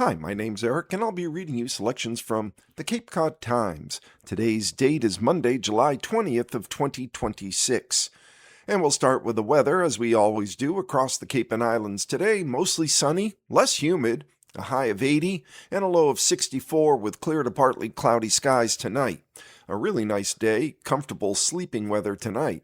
Hi, my name's Eric, and I'll be reading you selections from the Cape Cod Times. Today's date is Monday, July 20th of 2026. And we'll start with the weather, as we always do, across the Cape and Islands today. Mostly sunny, less humid, a high of 80, and a low of 64 with clear to partly cloudy skies tonight. A really nice day, comfortable sleeping weather tonight.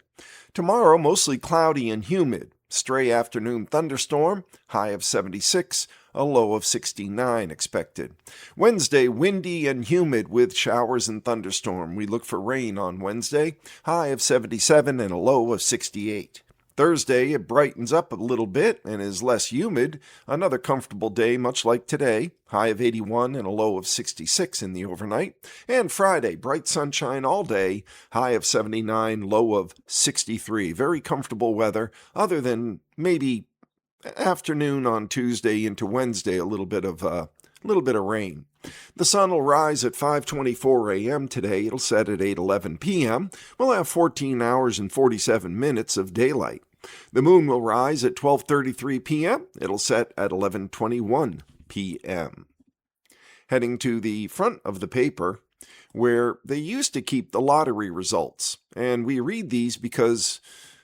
Tomorrow, mostly cloudy and humid. Stray afternoon thunderstorm, high of 76, a low of 69 expected. Wednesday, windy and humid with showers and thunderstorm. We look for rain on Wednesday, high of 77 and a low of 68. Thursday, it brightens up a little bit and is less humid. Another comfortable day, much like today, high of 81 and a low of 66 in the overnight. And Friday, bright sunshine all day, high of 79, low of 63. Very comfortable weather, other than maybe afternoon on Tuesday into Wednesday, a little bit of rain. The sun will rise at 5:24 a.m. today. It'll set at 8:11 p.m. We'll have 14 hours and 47 minutes of daylight. The moon will rise at 12:33 p.m. It'll set at 11:21 p.m. Heading to the front of the paper, where they used to keep the lottery results. And we read these because,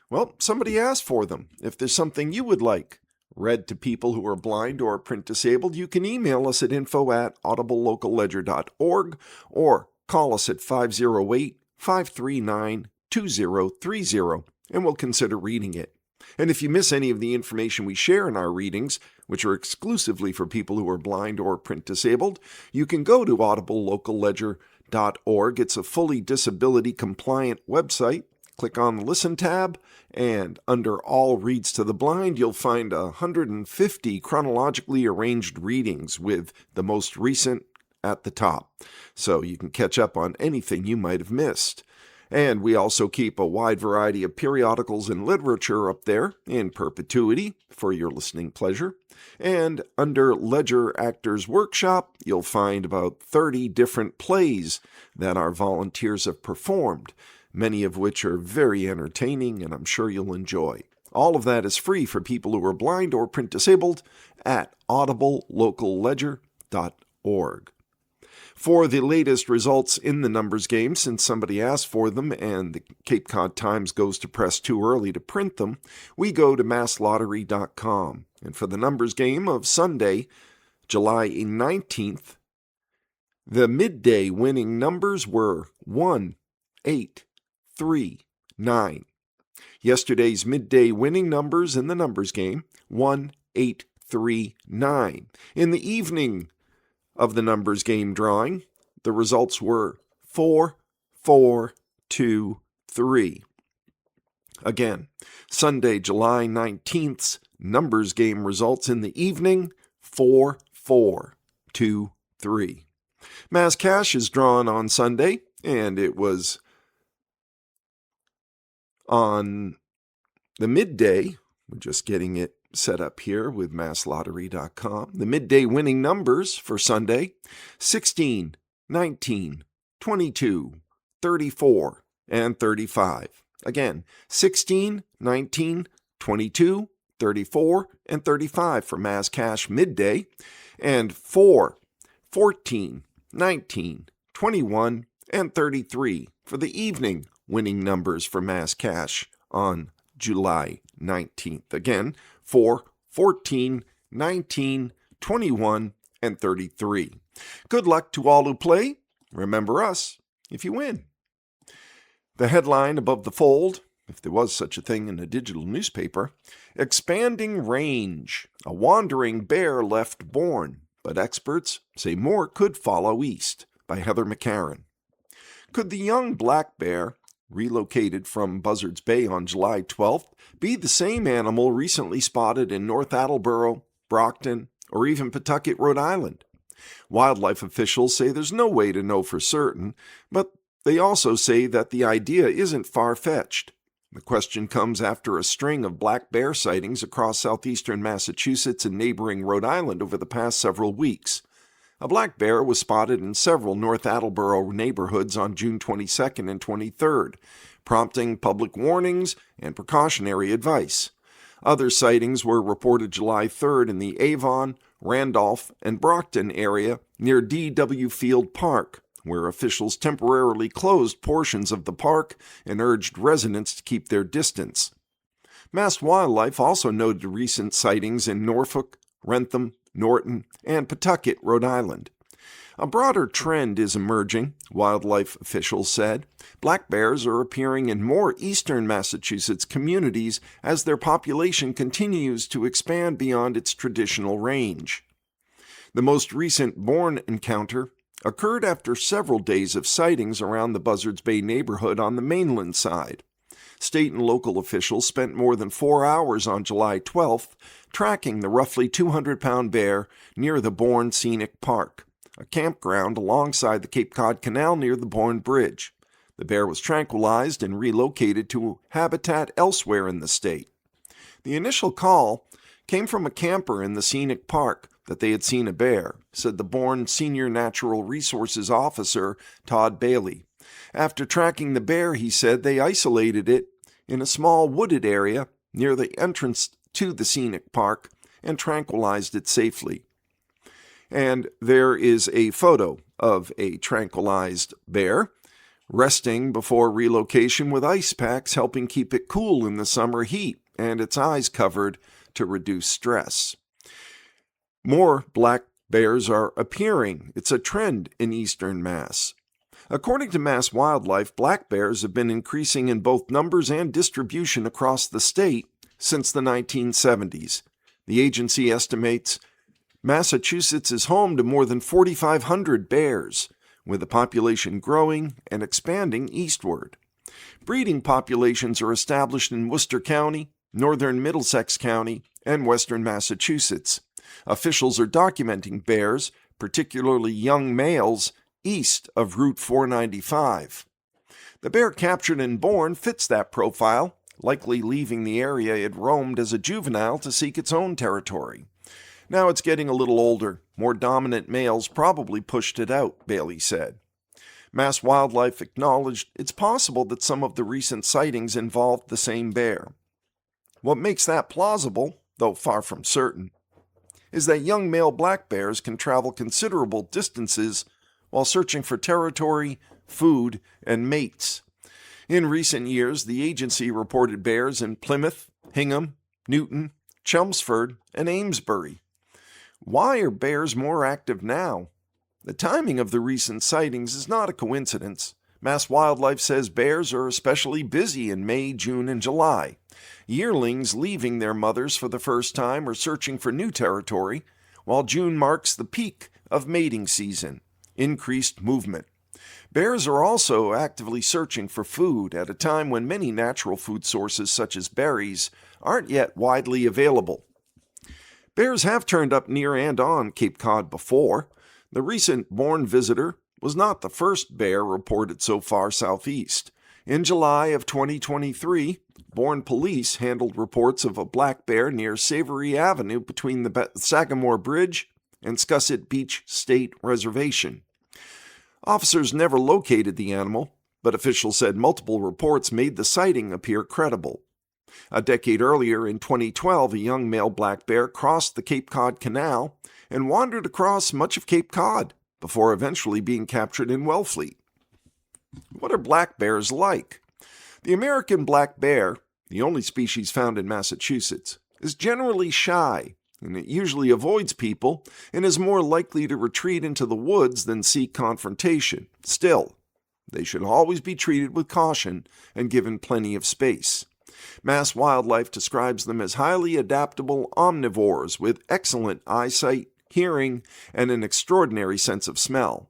well, somebody asked for them. If there's something you would like read to people who are blind or print disabled, you can email us at info@audiblelocalledger.org or call us at 508-539-2030, and we'll consider reading it. And if you miss any of the information we share in our readings, which are exclusively for people who are blind or print disabled, you can go to audiblelocalledger.org. It's a fully disability-compliant website. Click on the Listen tab, and under All Reads to the Blind, you'll find 150 chronologically arranged readings with the most recent at the top, so you can catch up on anything you might have missed. And we also keep a wide variety of periodicals and literature up there in perpetuity for your listening pleasure. And under Ledger Actors Workshop, you'll find about 30 different plays that our volunteers have performed, many of which are very entertaining and I'm sure you'll enjoy. All of that is free for people who are blind or print disabled at audiblelocalledger.org. For the latest results in the numbers game, since somebody asked for them and the Cape Cod Times goes to press too early to print them, we go to masslottery.com. And for the numbers game of Sunday, July 19th, the midday winning numbers were 1, 8, 3, 9. Yesterday's midday winning numbers in the numbers game, 1, 8, 3, 9. In the evening of the numbers game drawing, the results were 4, 4, 2, 3. Again, Sunday, July 19th's numbers game results in the evening, 4, 4, 2, 3. Mass Cash is drawn on Sunday, and it was on the midday. We're just getting it set up here with masslottery.com. The midday winning numbers for Sunday, 16, 19, 22, 34, and 35. Again, 16, 19, 22, 34, and 35 for Mass Cash midday, and 4, 14, 19, 21, and 33 for the evening winning numbers for Mass Cash on July 19th. Again, 4, 14, 19, 21, and 33. Good luck to all who play. Remember us if you win. The headline above the fold, if there was such a thing in a digital newspaper, expanding range. A wandering bear left born, but experts say more could follow east, by Heather McCarran. Could the young black bear, relocated from Buzzards Bay on July 12th, be the same animal recently spotted in North Attleboro, Brockton, or even Pawtucket, Rhode Island? Wildlife officials say there's no way to know for certain, but they also say that the idea isn't far-fetched. The question comes after a string of black bear sightings across southeastern Massachusetts and neighboring Rhode Island over the past several weeks. A black bear was spotted in several North Attleboro neighborhoods on June 22nd and 23rd, prompting public warnings and precautionary advice. Other sightings were reported July 3rd in the Avon, Randolph, and Brockton area near D.W. Field Park, where officials temporarily closed portions of the park and urged residents to keep their distance. Mass Wildlife also noted recent sightings in Norfolk, Wrentham, Norton, and Pawtucket, Rhode Island. A broader trend is emerging, wildlife officials said. Black bears are appearing in more eastern Massachusetts communities as their population continues to expand beyond its traditional range. The most recent Bourne encounter occurred after several days of sightings around the Buzzards Bay neighborhood on the mainland side. State and local officials spent more than 4 hours on July 12th tracking the roughly 200-pound bear near the Bourne Scenic Park, a campground alongside the Cape Cod Canal near the Bourne Bridge. The bear was tranquilized and relocated to habitat elsewhere in the state. The initial call came from a camper in the scenic park that they had seen a bear, said the Bourne Senior Natural Resources Officer Todd Bailey. After tracking the bear, he said they isolated it in a small wooded area near the entrance to the scenic park and tranquilized it safely. And there is a photo of a tranquilized bear resting before relocation with ice packs helping keep it cool in the summer heat and its eyes covered to reduce stress. More black bears are appearing. It's a trend in eastern Mass. According to Mass Wildlife, black bears have been increasing in both numbers and distribution across the state since the 1970s. The agency estimates Massachusetts is home to more than 4,500 bears, with the population growing and expanding eastward. Breeding populations are established in Worcester County, northern Middlesex County, and western Massachusetts. Officials are documenting bears, particularly young males, east of Route 495. The bear captured in Bourne fits that profile, likely leaving the area it roamed as a juvenile to seek its own territory. Now it's getting a little older. More dominant males probably pushed it out, Bailey said. Mass Wildlife acknowledged it's possible that some of the recent sightings involved the same bear. What makes that plausible, though far from certain, is that young male black bears can travel considerable distances while searching for territory, food, and mates. In recent years, the agency reported bears in Plymouth, Hingham, Newton, Chelmsford, and Amesbury. Why are bears more active now? The timing of the recent sightings is not a coincidence. Mass Wildlife says bears are especially busy in May, June, and July. Yearlings leaving their mothers for the first time or searching for new territory, while June marks the peak of mating season. Increased movement. Bears are also actively searching for food at a time when many natural food sources such as berries aren't yet widely available. Bears have turned up near and on Cape Cod before. The recent Bourne visitor was not the first bear reported so far southeast. In July of 2023, Bourne police handled reports of a black bear near Savory Avenue between the Sagamore Bridge and Scusset Beach State Reservation. Officers never located the animal, but officials said multiple reports made the sighting appear credible. A decade earlier, in 2012, a young male black bear crossed the Cape Cod Canal and wandered across much of Cape Cod before eventually being captured in Wellfleet. What are black bears like? The American black bear, the only species found in Massachusetts, is generally shy, and it usually avoids people and is more likely to retreat into the woods than seek confrontation. Still, they should always be treated with caution and given plenty of space. Mass Wildlife describes them as highly adaptable omnivores with excellent eyesight, hearing, and an extraordinary sense of smell.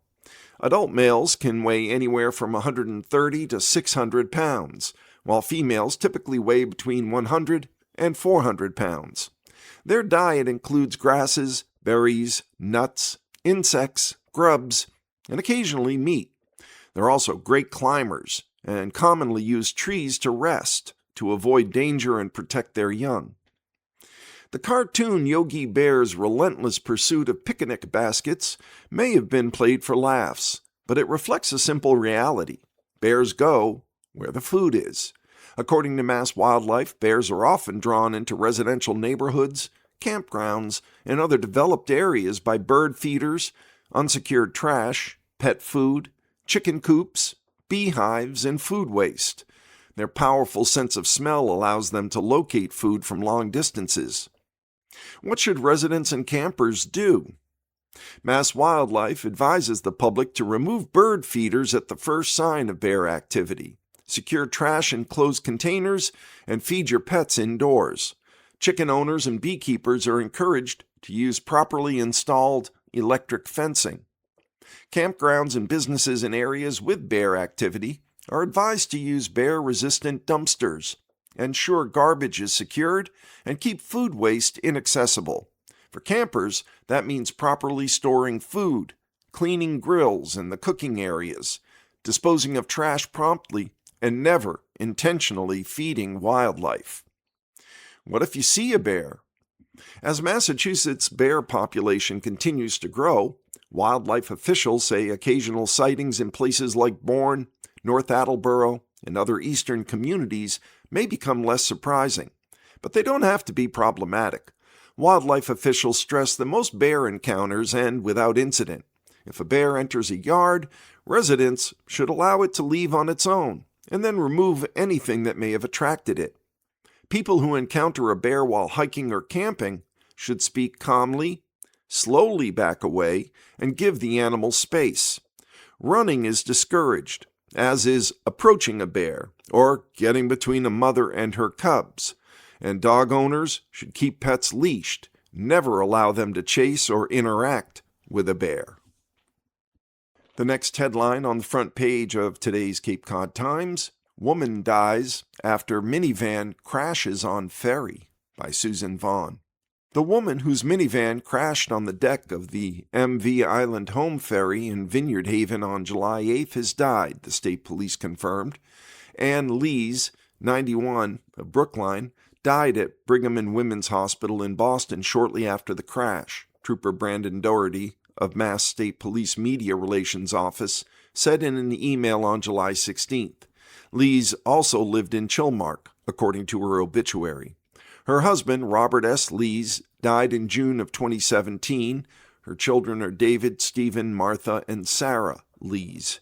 Adult males can weigh anywhere from 130 to 600 pounds, while females typically weigh between 100 and 400 pounds. Their diet includes grasses, berries, nuts, insects, grubs, and occasionally meat. They're also great climbers and commonly use trees to rest, to avoid danger and protect their young. The cartoon Yogi Bear's relentless pursuit of picnic baskets may have been played for laughs, but it reflects a simple reality. Bears go where the food is. According to Mass Wildlife, bears are often drawn into residential neighborhoods, campgrounds, and other developed areas by bird feeders, unsecured trash, pet food, chicken coops, beehives, and food waste. Their powerful sense of smell allows them to locate food from long distances. What should residents and campers do? Mass Wildlife advises the public to remove bird feeders at the first sign of bear activity. Secure trash in closed containers and feed your pets indoors. Chicken owners and beekeepers are encouraged to use properly installed electric fencing. Campgrounds and businesses in areas with bear activity are advised to use bear-resistant dumpsters. Ensure garbage is secured and keep food waste inaccessible. For campers, that means properly storing food, cleaning grills and the cooking areas, disposing of trash promptly, and never intentionally feeding wildlife. What if you see a bear? As Massachusetts' bear population continues to grow, wildlife officials say occasional sightings in places like Bourne, North Attleboro, and other eastern communities may become less surprising, but they don't have to be problematic. Wildlife officials stress that most bear encounters end without incident. If a bear enters a yard, residents should allow it to leave on its own, and then remove anything that may have attracted it. People who encounter a bear while hiking or camping should speak calmly, slowly back away, and give the animal space. Running is discouraged, as is approaching a bear or getting between a mother and her cubs. And dog owners should keep pets leashed, never allow them to chase or interact with a bear. The next headline on the front page of today's Cape Cod Times: Woman dies after minivan crashes on ferry, by Susan Vaughn. The woman whose minivan crashed on the deck of the MV Island Home Ferry in Vineyard Haven on July 8th has died, the state police confirmed. Ann Lees, 91, of Brookline, died at Brigham and Women's Hospital in Boston shortly after the crash. Trooper Brandon Doherty of Mass State Police Media Relations Office said in an email on July 16th. Lees also lived in Chilmark, according to her obituary. Her husband, Robert S. Lees, died in June of 2017. Her children are David, Stephen, Martha, and Sarah Lees.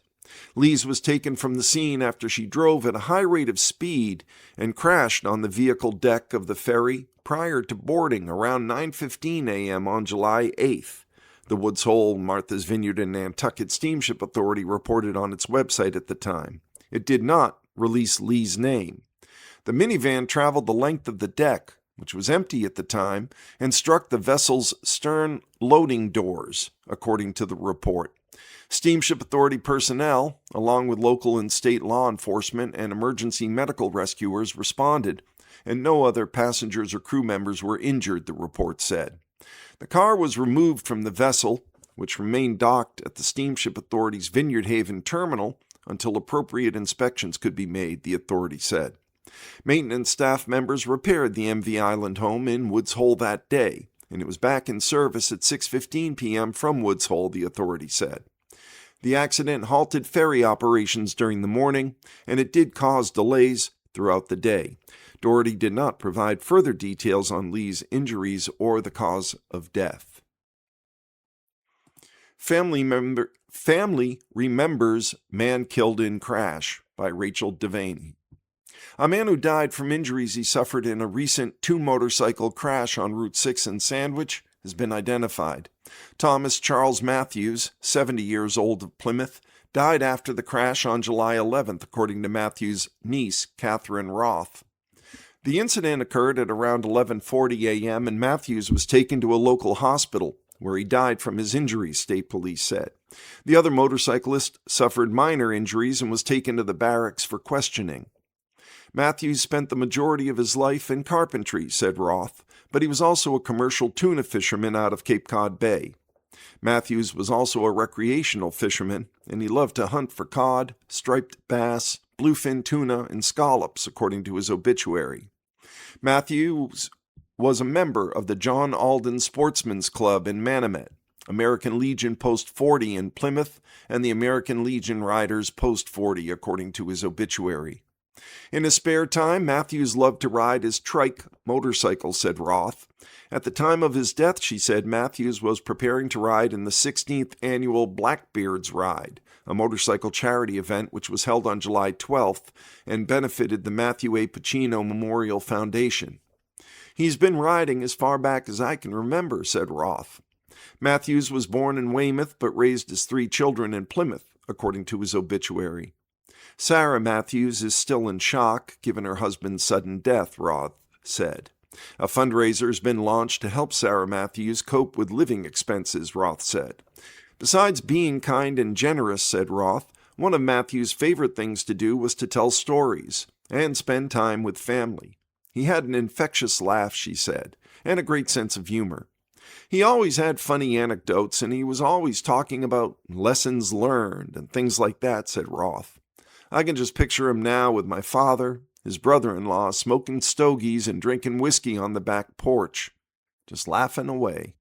Lees was taken from the scene after she drove at a high rate of speed and crashed on the vehicle deck of the ferry prior to boarding around 9:15 a.m. on July 8th. The Woods Hole, Martha's Vineyard, and Nantucket Steamship Authority reported on its website at the time. It did not release Lee's name. The minivan traveled the length of the deck, which was empty at the time, and struck the vessel's stern loading doors, according to the report. Steamship Authority personnel, along with local and state law enforcement and emergency medical rescuers, responded, and no other passengers or crew members were injured, the report said. The car was removed from the vessel, which remained docked at the Steamship Authority's Vineyard Haven terminal until appropriate inspections could be made, the authority said. Maintenance staff members repaired the MV Island home in Woods Hole that day, and it was back in service at 6:15 p.m. from Woods Hole, the authority said. The accident halted ferry operations during the morning, and it did cause delays throughout the day. Doherty did not provide further details on Lee's injuries or the cause of death. Family remembers man killed in crash, by Rachel Devaney. A man who died from injuries he suffered in a recent two-motorcycle crash on Route 6 in Sandwich has been identified. Thomas Charles Matthews, 70 years old, of Plymouth, died after the crash on July 11th, according to Matthews' niece, Catherine Roth. The incident occurred at around 11:40 a.m., and Matthews was taken to a local hospital, where he died from his injuries, state police said. The other motorcyclist suffered minor injuries and was taken to the barracks for questioning. Matthews spent the majority of his life in carpentry, said Roth, but he was also a commercial tuna fisherman out of Cape Cod Bay. Matthews was also a recreational fisherman, and he loved to hunt for cod, striped bass, bluefin tuna, and scallops, according to his obituary. Matthews was a member of the John Alden Sportsman's Club in Manomet, American Legion Post 40 in Plymouth, and the American Legion Riders Post 40, according to his obituary. In his spare time, Matthews loved to ride his trike motorcycle, said Roth. At the time of his death, she said, Matthews was preparing to ride in the 16th annual Blackbeard's Ride, a motorcycle charity event which was held on July 12th and benefited the Matthew A. Pacino Memorial Foundation. He's been riding as far back as I can remember, said Roth. Matthews was born in Weymouth but raised his 3 children in Plymouth, according to his obituary. Sarah Matthews is still in shock, given her husband's sudden death, Roth said. A fundraiser has been launched to help Sarah Matthews cope with living expenses, Roth said. Besides being kind and generous, said Roth, one of Matthews' favorite things to do was to tell stories and spend time with family. He had an infectious laugh, she said, and a great sense of humor. He always had funny anecdotes, and he was always talking about lessons learned and things like that, said Roth. I can just picture him now with my father, his brother-in-law, smoking stogies and drinking whiskey on the back porch, just laughing away.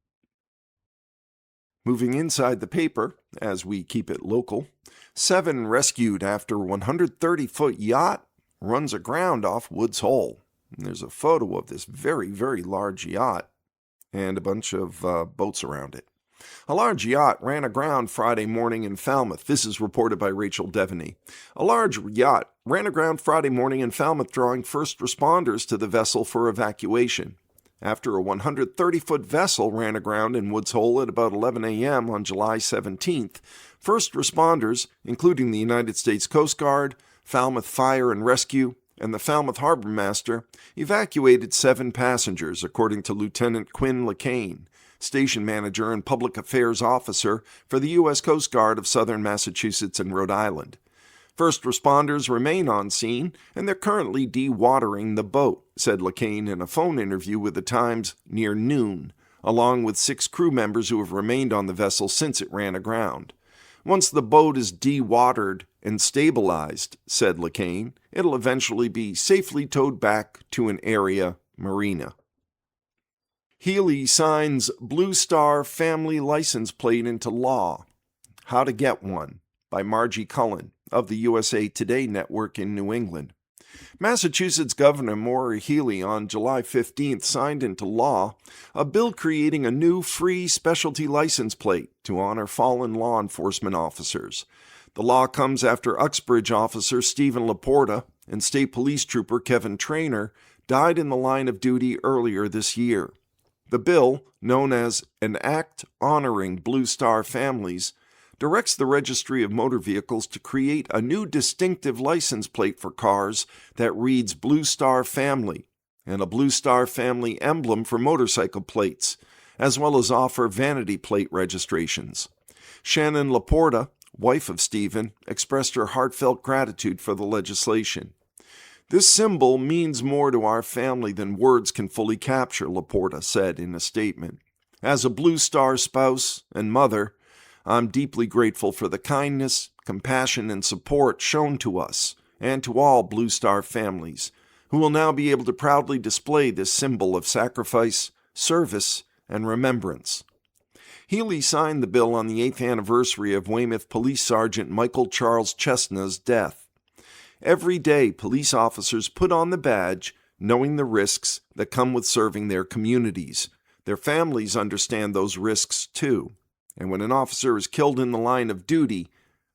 Moving inside the paper, as we keep it local, 7 rescued after 130-foot yacht runs aground off Woods Hole. And there's a photo of this very, very large yacht and a bunch of boats around it. A large yacht ran aground Friday morning in Falmouth. This is reported by Rachel Devaney. A large yacht ran aground Friday morning in Falmouth, drawing first responders to the vessel for evacuation. After a 130-foot vessel ran aground in Woods Hole at about 11 a.m. on July 17th, first responders, including the United States Coast Guard, Falmouth Fire and Rescue, and the Falmouth Harbor Master, evacuated 7 passengers, according to Lieutenant Quinn LeCain, station manager and public affairs officer for the U.S. Coast Guard of southern Massachusetts and Rhode Island. First responders remain on scene, and they're currently dewatering the boat, said LeCain in a phone interview with the Times near noon, along with 6 crew members who have remained on the vessel since it ran aground. Once the boat is dewatered and stabilized, said LeCain, it'll eventually be safely towed back to an area marina. Healy signs Blue Star family license plate into law. How to Get One, by Margie Cullen of the USA Today Network in New England. Massachusetts Governor Maura Healey on July 15th signed into law a bill creating a new free specialty license plate to honor fallen law enforcement officers. The law comes after Uxbridge officer Stephen Laporta and State Police Trooper Kevin Traynor died in the line of duty earlier this year. The bill, known as an Act Honoring Blue Star Families, directs the Registry of Motor Vehicles to create a new distinctive license plate for cars that reads Blue Star Family and a Blue Star Family emblem for motorcycle plates, as well as offer vanity plate registrations. Shannon Laporta, wife of Stephen, expressed her heartfelt gratitude for the legislation. This symbol means more to our family than words can fully capture, Laporta said in a statement. As a Blue Star spouse and mother, I'm deeply grateful for the kindness, compassion, and support shown to us and to all Blue Star families, who will now be able to proudly display this symbol of sacrifice, service, and remembrance. Healey signed the bill on the 8th anniversary of Weymouth Police Sergeant Michael Charles Chestnut's death. Every day, police officers put on the badge, knowing the risks that come with serving their communities. Their families understand those risks, too. And when an officer is killed in the line of duty,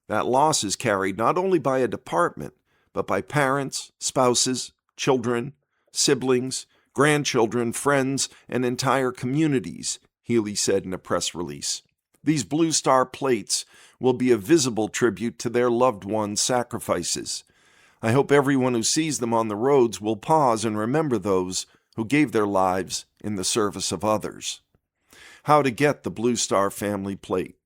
that loss is carried not only by a department, but by parents, spouses, children, siblings, grandchildren, friends, and entire communities, Healey said in a press release. These Blue Star plates will be a visible tribute to their loved ones' sacrifices. I hope everyone who sees them on the roads will pause and remember those who gave their lives in the service of others. How to get the Blue Star family plate.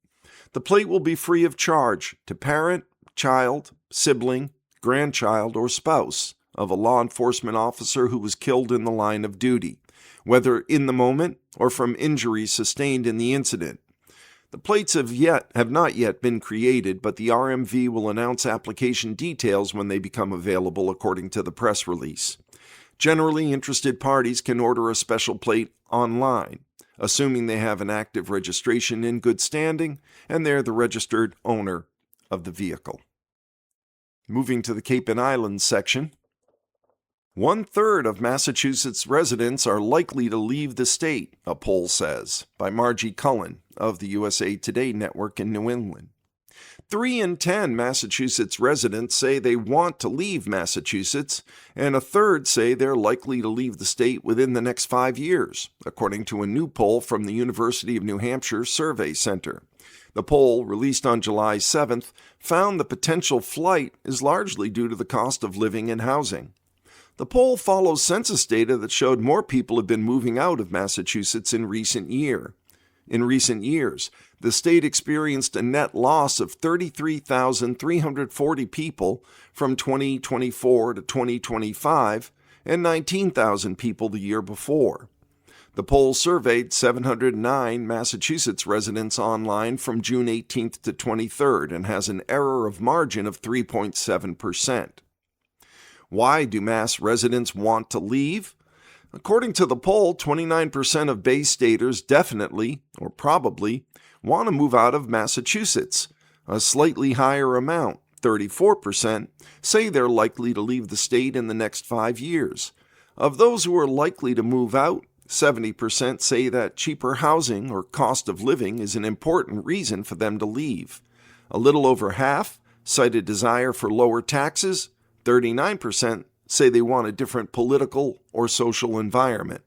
The plate will be free of charge to parent, child, sibling, grandchild, or spouse of a law enforcement officer who was killed in the line of duty, whether in the moment or from injuries sustained in the incident. The plates have not yet been created, but the RMV will announce application details when they become available, according to the press release. Generally, interested parties can order a special plate online, assuming they have an active registration in good standing and they're the registered owner of the vehicle. Moving to the Cape and Islands section, 1/3 of Massachusetts residents are likely to leave the state, a poll says, by Margie Cullen of the USA Today network in New England. 3 in 10 Massachusetts residents say they want to leave Massachusetts, and a third say they're likely to leave the state within the next 5 years, according to a new poll from the University of New Hampshire Survey Center. The poll, released on July 7th, found the potential flight is largely due to the cost of living and housing. The poll follows census data that showed more people have been moving out of Massachusetts in recent years. The state experienced a net loss of 33,340 people from 2024 to 2025 and 19,000 people the year before. The poll surveyed 709 Massachusetts residents online from June 18th to 23rd and has an error of margin of 3.7%. Why do Mass residents want to leave? According to the poll, 29% of Bay Staters definitely, or probably, want to move out of Massachusetts. A slightly higher amount, 34%, say they're likely to leave the state in the next 5 years. Of those who are likely to move out, 70% say that cheaper housing or cost of living is an important reason for them to leave. A little over half cite a desire for lower taxes. 39% say they want a different political or social environment.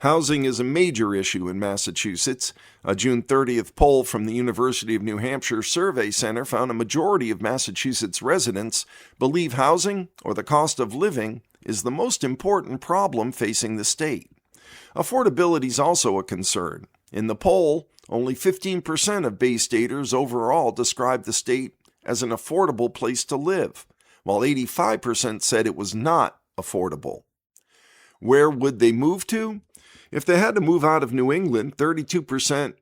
Housing is a major issue in Massachusetts. A June 30th poll from the University of New Hampshire Survey Center found a majority of Massachusetts residents believe housing or the cost of living is the most important problem facing the state. Affordability is also a concern. In the poll, only 15% of Bay Staters overall described the state as an affordable place to live, while 85% said it was not affordable. Where would they move to? If they had to move out of New England, 32%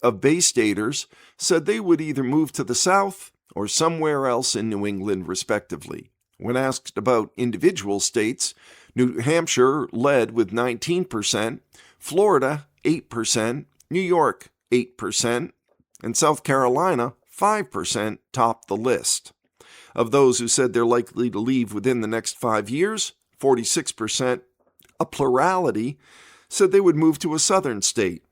of Bay Staters said they would either move to the South or somewhere else in New England, respectively. When asked about individual states, New Hampshire led with 19%, Florida 8%, New York 8%, and South Carolina 5% topped the list. Of those who said they're likely to leave within the next 5 years, 46%, a plurality, said they would move to a southern state.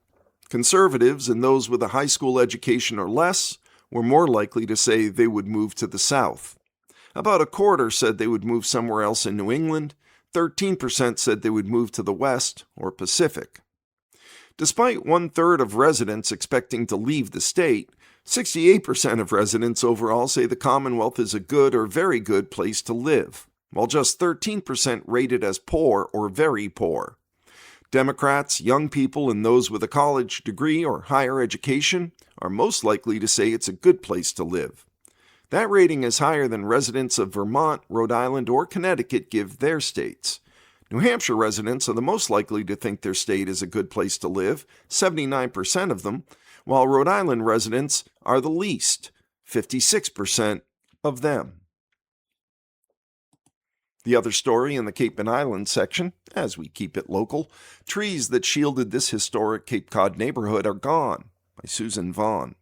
Conservatives and those with a high school education or less were more likely to say they would move to the South. About a quarter said they would move somewhere else in New England. 13% said they would move to the West or Pacific. Despite 1/3 of residents expecting to leave the state, 68% of residents overall say the Commonwealth is a good or very good place to live, while just 13% rate it as poor or very poor. Democrats, young people, and those with a college degree or higher education are most likely to say it's a good place to live. That rating is higher than residents of Vermont, Rhode Island, or Connecticut give their states. New Hampshire residents are the most likely to think their state is a good place to live, 79% of them, while Rhode Island residents are the least, 56% of them. The other story in the Cape and Island section, as we keep it local, trees that shielded this historic Cape Cod neighborhood are gone, by Susan Vaughn.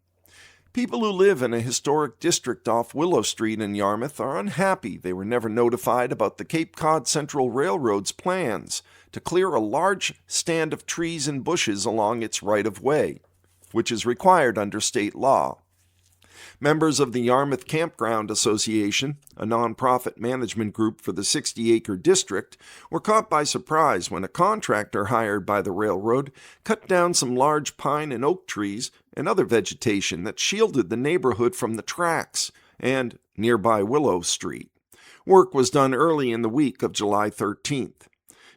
People who live in a historic district off Willow Street in Yarmouth are unhappy they were never notified about the Cape Cod Central Railroad's plans to clear a large stand of trees and bushes along its right-of-way, which is required under state law. Members of the Yarmouth Campground Association, a nonprofit management group for the 60-acre district, were caught by surprise when a contractor hired by the railroad cut down some large pine and oak trees and other vegetation that shielded the neighborhood from the tracks and nearby Willow Street. Work was done early in the week of July 13th.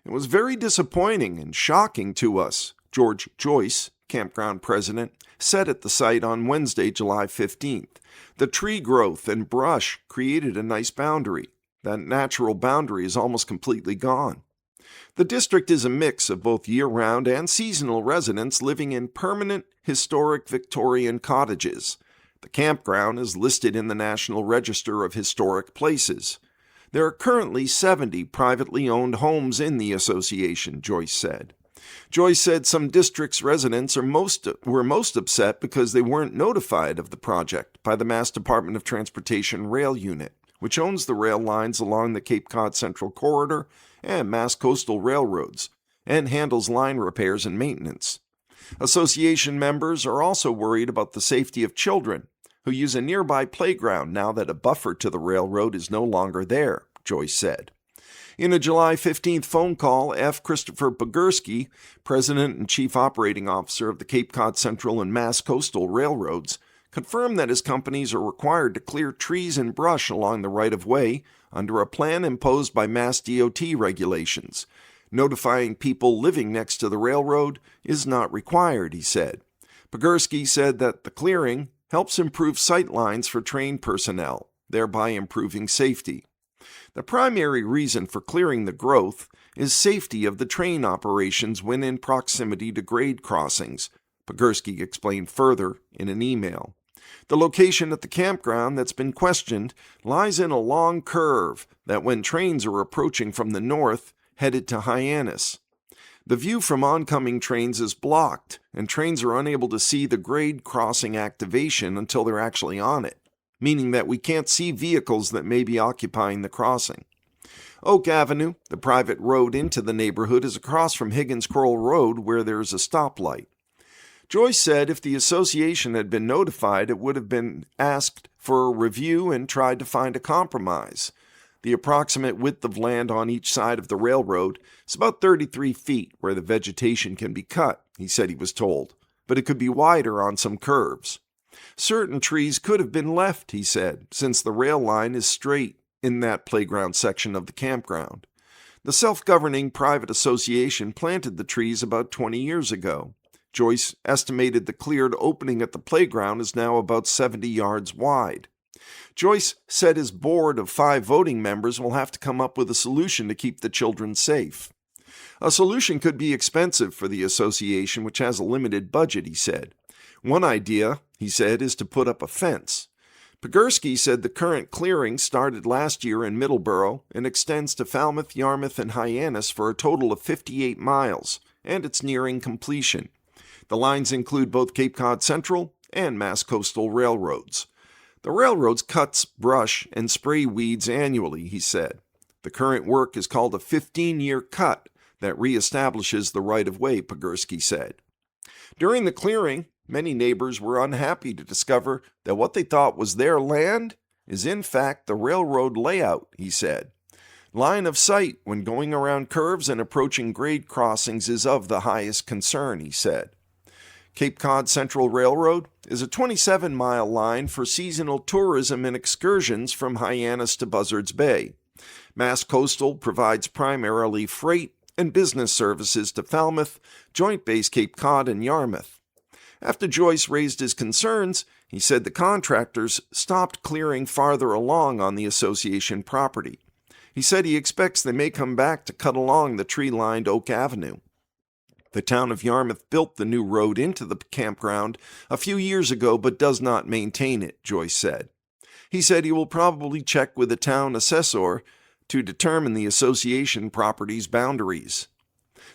It was very disappointing and shocking to us, George Joyce, campground president, said at the site on Wednesday, July 15th. The tree growth and brush created a nice boundary. That natural boundary is almost completely gone. The district is a mix of both year-round and seasonal residents living in permanent, historic Victorian cottages. The campground is listed in the National Register of Historic Places. There are currently 70 privately owned homes in the association, Joyce said. Joyce said some district's residents were most upset because they weren't notified of the project by the Mass Department of Transportation Rail Unit, which owns the rail lines along the Cape Cod Central Corridor and Mass Coastal Railroads, and handles line repairs and maintenance. Association members are also worried about the safety of children who use a nearby playground now that a buffer to the railroad is no longer there, Joyce said. In a July 15th phone call, F. Christopher Pogursky, President and Chief Operating Officer of the Cape Cod Central and Mass Coastal Railroads, confirmed that his companies are required to clear trees and brush along the right-of-way under a plan imposed by Mass DOT regulations. Notifying people living next to the railroad is not required, he said. Pogursky said that the clearing helps improve sight lines for train personnel, thereby improving safety. The primary reason for clearing the growth is safety of the train operations when in proximity to grade crossings, Pogursky explained further in an email. The location at the campground that's been questioned lies in a long curve that when trains are approaching from the north, headed to Hyannis. The view from oncoming trains is blocked, and trains are unable to see the grade crossing activation until they're actually on it, meaning that we can't see vehicles that may be occupying the crossing. Oak Avenue, the private road into the neighborhood, is across from Higgins Kroll Road where there is a stoplight. Joyce said if the association had been notified, it would have been asked for a review and tried to find a compromise. The approximate width of land on each side of the railroad is about 33 feet where the vegetation can be cut, he said he was told, but it could be wider on some curves. Certain trees could have been left, he said, since the rail line is straight in that playground section of the campground. The self-governing private association planted the trees about 20 years ago. Joyce estimated the cleared opening at the playground is now about 70 yards wide. Joyce said his board of 5 voting members will have to come up with a solution to keep the children safe. A solution could be expensive for the association, which has a limited budget, he said. One idea, he said, is to put up a fence. Pogursky said the current clearing started last year in Middleborough and extends to Falmouth, Yarmouth, and Hyannis for a total of 58 miles, and it's nearing completion. The lines include both Cape Cod Central and Mass Coastal Railroads. The railroads cuts, brush, and spray weeds annually, he said. The current work is called a 15-year cut that reestablishes the right-of-way, Pogursky said. During the clearing, many neighbors were unhappy to discover that what they thought was their land is in fact the railroad layout, he said. Line of sight when going around curves and approaching grade crossings is of the highest concern, he said. Cape Cod Central Railroad is a 27-mile line for seasonal tourism and excursions from Hyannis to Buzzards Bay. Mass Coastal provides primarily freight and business services to Falmouth, Joint Base Cape Cod, and Yarmouth. After Joyce raised his concerns, he said the contractors stopped clearing farther along on the association property. He said he expects they may come back to cut along the tree-lined Oak Avenue. The town of Yarmouth built the new road into the campground a few years ago but does not maintain it, Joyce said. He said he will probably check with the town assessor to determine the association property's boundaries.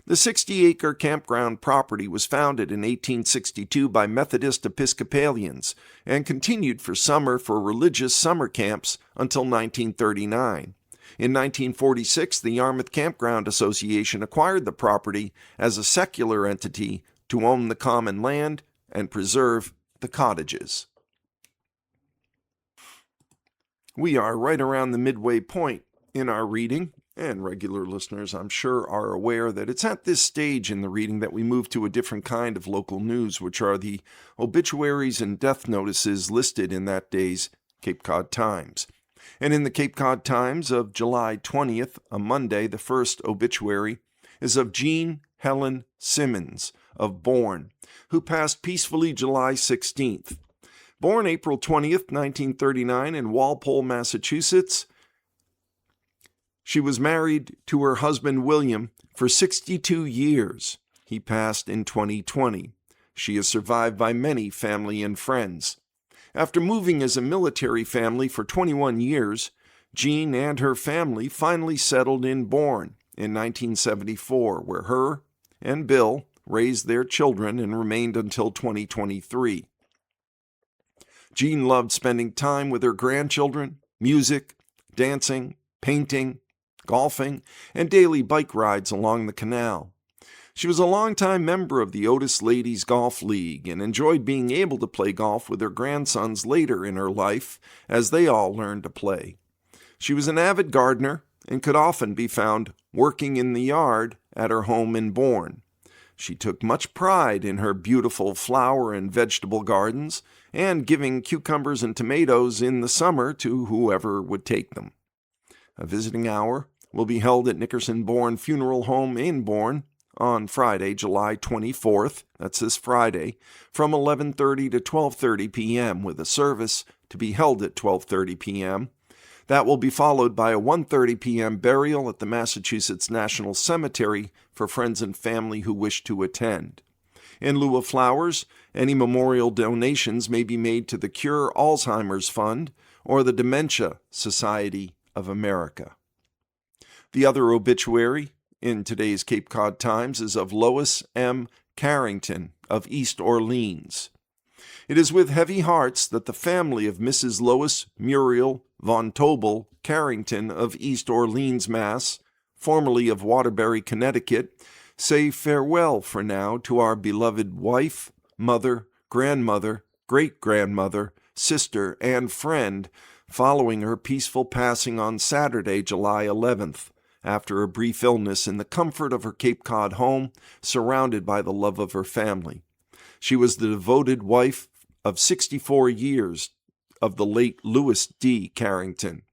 The 60-acre campground property was founded in 1862 by Methodist Episcopalians and continued for religious summer camps until 1939. In 1946, the Yarmouth Campground Association acquired the property as a secular entity to own the common land and preserve the cottages. We are right around the midway point in our reading, and regular listeners, I'm sure, are aware that it's at this stage in the reading that we move to a different kind of local news, which are the obituaries and death notices listed in that day's Cape Cod Times. And in the Cape Cod Times of July 20th, a Monday, the first obituary is of Jean Helen Simmons of Bourne, who passed peacefully July 16th. Born April 20th, 1939 in Walpole, Massachusetts, she was married to her husband William for 62 years. He passed in 2020. She is survived by many family and friends. After moving as a military family for 21 years, Jean and her family finally settled in Bourne in 1974, where her and Bill raised their children and remained until 2023. Jean loved spending time with her grandchildren, music, dancing, painting, golfing, and daily bike rides along the canal. She was a longtime member of the Otis Ladies Golf League and enjoyed being able to play golf with her grandsons later in her life as they all learned to play. She was an avid gardener and could often be found working in the yard at her home in Bourne. She took much pride in her beautiful flower and vegetable gardens and giving cucumbers and tomatoes in the summer to whoever would take them. A visiting hour will be held at Nickerson Bourne Funeral Home in Bourne on Friday, July 24th, that's this Friday, from 11:30 to 12:30 p.m. with a service to be held at 12:30 p.m. That will be followed by a 1:30 p.m. burial at the Massachusetts National Cemetery for friends and family who wish to attend. In lieu of flowers, any memorial donations may be made to the Cure Alzheimer's Fund or the Dementia Society of America. The other obituary in today's Cape Cod Times is of Lois M. Carrington of East Orleans. It is with heavy hearts that the family of Mrs. Lois Muriel Von Tobel Carrington of East Orleans, Mass., formerly of Waterbury, Connecticut, say farewell for now to our beloved wife, mother, grandmother, great-grandmother, sister, and friend, following her peaceful passing on Saturday, July 11th, after a brief illness in the comfort of her Cape Cod home, surrounded by the love of her family. She was the devoted wife of 64 years of the late Louis D. Carrington.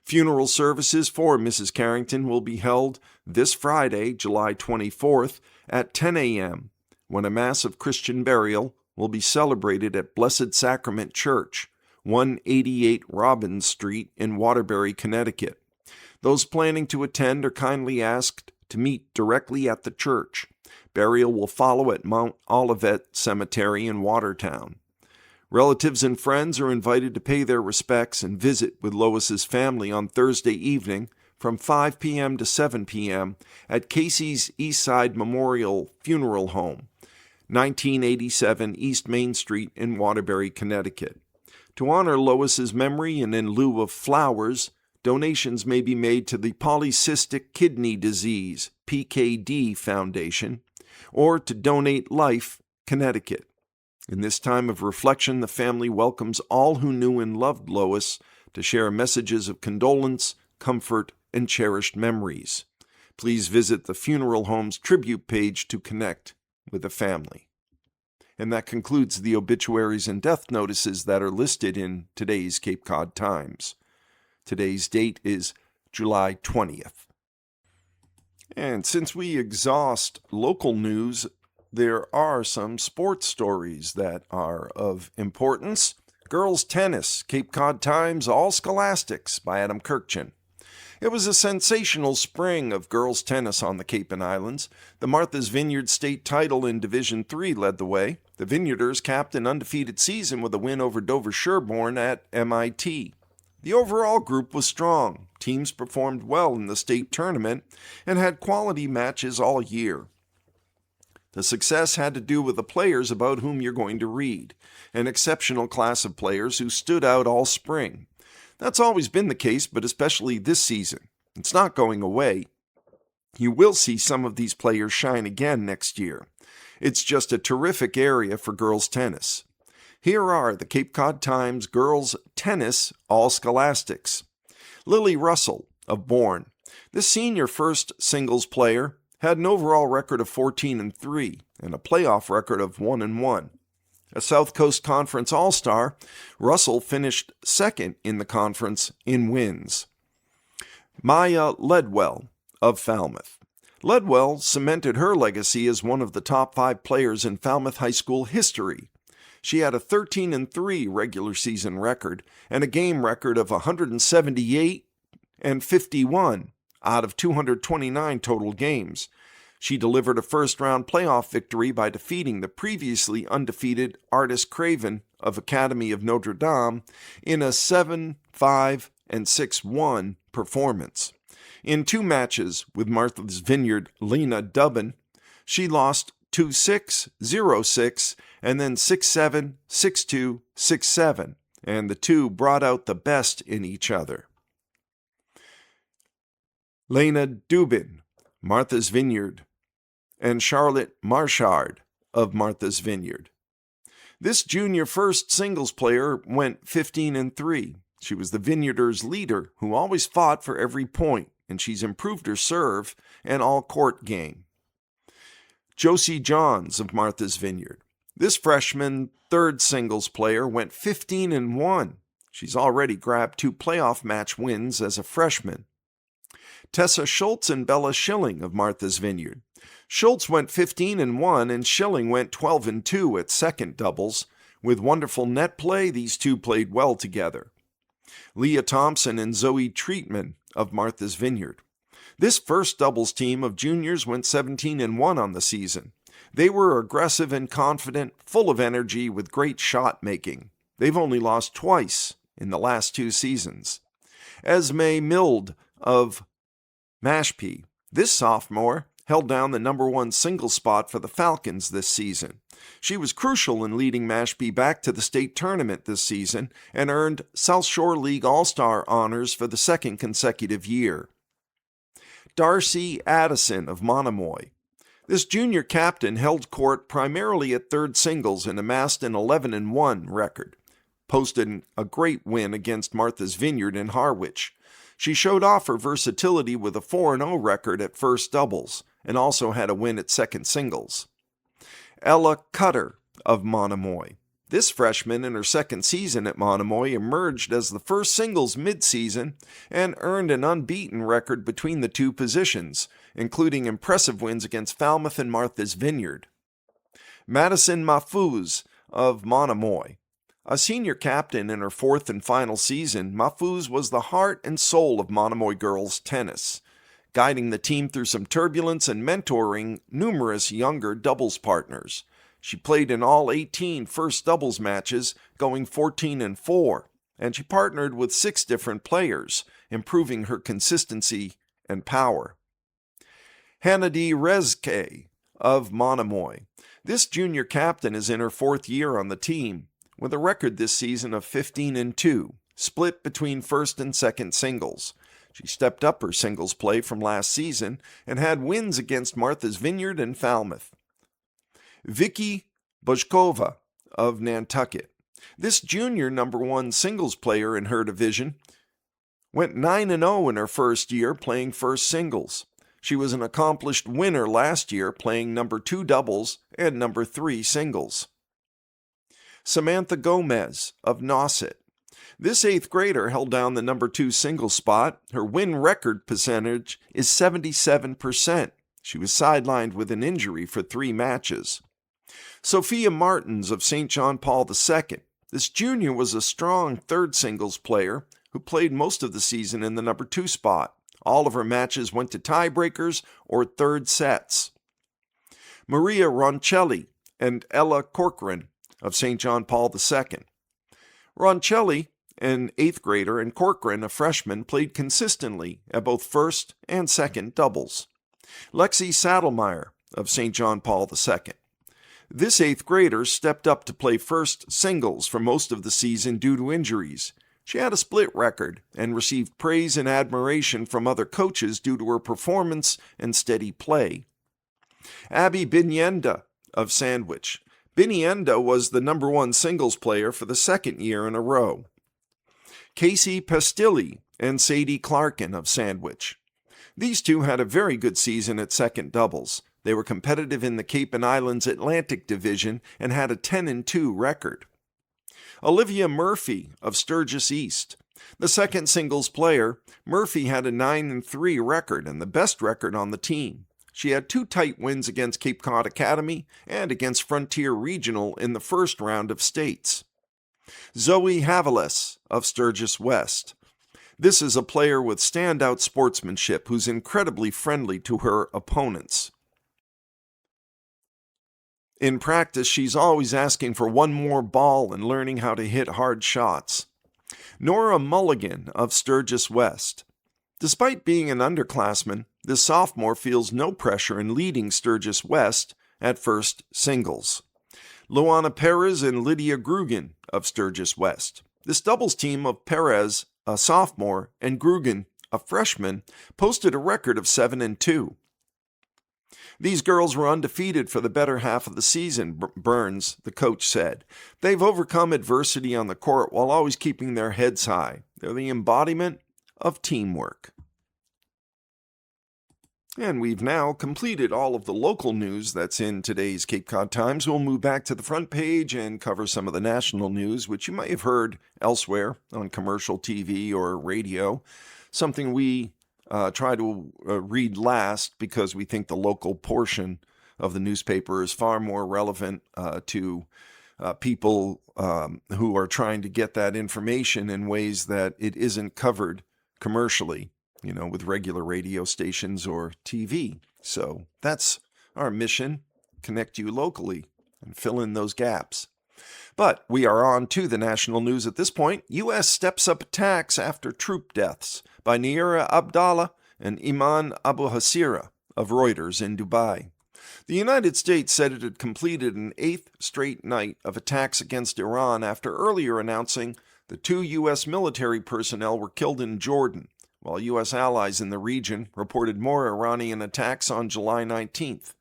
Funeral services for Mrs. Carrington will be held this Friday, July 24th, at 10 a.m., when a Mass of Christian burial will be celebrated at Blessed Sacrament Church, 188 Robbins Street in Waterbury, Connecticut. Those planning to attend are kindly asked to meet directly at the church. Burial will follow at Mount Olivet Cemetery in Watertown. Relatives and friends are invited to pay their respects and visit with Lois's family on Thursday evening from 5 p.m. to 7 p.m. at Casey's Eastside Memorial Funeral Home, 1987 East Main Street in Waterbury, Connecticut. To honor Lois's memory and in lieu of flowers, donations may be made to the Polycystic Kidney Disease, PKD Foundation, or to Donate Life, Connecticut. In this time of reflection, the family welcomes all who knew and loved Lois to share messages of condolence, comfort, and cherished memories. Please visit the funeral home's tribute page to connect with the family. And that concludes the obituaries and death notices that are listed in today's Cape Cod Times. Today's date is July 20th. And since we exhaust local news, there are some sports stories that are of importance. Girls Tennis, Cape Cod Times, All Scholastics by Adam Kirkchin. It was a sensational spring of girls tennis on the Cape and Islands. The Martha's Vineyard state title in Division III led the way. The Vineyarders capped an undefeated season with a win over Dover Sherborne at MIT. The overall group was strong. Teams performed well in the state tournament and had quality matches all year. The success had to do with the players about whom you're going to read, an exceptional class of players who stood out all spring. That's always been the case, but especially this season. It's not going away. You will see some of these players shine again next year. It's just a terrific area for girls tennis. Here are the Cape Cod Times Girls Tennis All Scholastics. Lily Russell of Bourne. This senior first singles player had an overall record of 14-3 and a playoff record of 1-1. A South Coast Conference All-Star, Russell finished second in the conference in wins. Maya Ledwell of Falmouth. Ledwell cemented her legacy as one of the top 5 players in Falmouth High School history. She had a 13-3 regular season record and a game record of 178 and 51 out of 229 total games. She delivered a first-round playoff victory by defeating the previously undefeated Artis Craven of Academy of Notre Dame in a 7-5 and 6-1 performance. In 2 matches with Martha's Vineyard Lena Dubbin, she lost 2-6, 0-6, and then 6-7, 6-2, 6-7, and the two brought out the best in each other. Lena Dubin, Martha's Vineyard, and Charlotte Marchard of Martha's Vineyard. This junior first singles player went 15-3. She was the Vineyarders' leader who always fought for every point, and she's improved her serve and all-court game. Josie Johns of Martha's Vineyard. This freshman third singles player went 15-1. She's already grabbed 2 playoff match wins as a freshman. Tessa Schultz and Bella Schilling of Martha's Vineyard. Schultz went 15-1 and Schilling went 12-2 at second doubles. With wonderful net play, these two played well together. Leah Thompson and Zoe Treatman of Martha's Vineyard. This first doubles team of juniors went 17-1 on the season. They were aggressive and confident, full of energy with great shot making. They've only lost twice in the last 2 seasons. Esme Mild of Mashpee. This sophomore held down the number 1 single spot for the Falcons this season. She was crucial in leading Mashpee back to the state tournament this season and earned South Shore League All-Star honors for the 2nd consecutive year. Darcy Addison of Monomoy. This junior captain held court primarily at third singles and amassed an 11-1 record. Posted a great win against Martha's Vineyard in Harwich. She showed off her versatility with a 4-0 record at first doubles and also had a win at second singles. Ella Cutter of Monomoy. This freshman in her second season at Monomoy emerged as the first singles mid-season and earned an unbeaten record between the 2 positions, including impressive wins against Falmouth and Martha's Vineyard. Madison Mahfouz of Monomoy. A senior captain in her 4th and final season, Mahfouz was the heart and soul of Monomoy girls tennis, guiding the team through some turbulence and mentoring numerous younger doubles partners. She played in all 18 first doubles matches, going 14-4, and she partnered with 6 different players, improving her consistency and power. Hannah-D. Rezke of Monomoy. This junior captain is in her 4th year on the team, with a record this season of 15-2, split between first and second singles. She stepped up her singles play from last season and had wins against Martha's Vineyard and Falmouth. Vicky Bojkova of Nantucket. This junior number 1 singles player in her division went 9-0 in her first year playing first singles. She was an accomplished winner last year playing number 2 doubles and number 3 singles. Samantha Gomez of Nauset. This 8th grader held down the number 2 singles spot. Her win record percentage is 77%. She was sidelined with an injury for 3 matches. Sophia Martins of St. John Paul II. This junior was a strong third singles player who played most of the season in the number 2 spot. All of her matches went to tiebreakers or third sets. Maria Roncelli and Ella Corcoran of St. John Paul II. Roncelli, an 8th grader, and Corcoran, a freshman, played consistently at both first and second doubles. Lexi Saddlemeyer of St. John Paul II. This 8th grader stepped up to play first singles for most of the season due to injuries. She had a split record and received praise and admiration from other coaches due to her performance and steady play. Abby Binyenda of Sandwich. Binyenda was the number 1 singles player for the 2nd year in a row. Casey Pastilli and Sadie Clarkin of Sandwich. These two had a very good season at second doubles. They were competitive in the Cape and Islands Atlantic Division and had a 10-2 record. Olivia Murphy of Sturgis East. The second singles player, Murphy had a 9-3 record and the best record on the team. She had 2 tight wins against Cape Cod Academy and against Frontier Regional in the first round of states. Zoe Haviles of Sturgis West. This is a player with standout sportsmanship who's incredibly friendly to her opponents. In practice, she's always asking for one more ball and learning how to hit hard shots. Nora Mulligan of Sturgis West. Despite being an underclassman, this sophomore feels no pressure in leading Sturgis West at first singles. Luana Perez and Lydia Grugan of Sturgis West. This doubles team of Perez, a sophomore, and Grugan, a freshman, posted a record of 7-2. These girls were undefeated for the better half of the season, Burns, the coach, said. They've overcome adversity on the court while always keeping their heads high. They're the embodiment of teamwork. And we've now completed all of the local news that's in today's Cape Cod Times. We'll move back to the front page and cover some of the national news, which you may have heard elsewhere on commercial TV or radio, something we try to read last because we think the local portion of the newspaper is far more relevant to people who are trying to get that information in ways that it isn't covered commercially, with regular radio stations or TV. So that's our mission, connect you locally and fill in those gaps. But we are on to the national news at this point. U.S. steps up attacks after troop deaths by Niera Abdallah and Iman Abu Hasira of Reuters in Dubai. The United States said it had completed an 8th straight night of attacks against Iran after earlier announcing the 2 U.S. military personnel were killed in Jordan, while U.S. allies in the region reported more Iranian attacks on July 19th.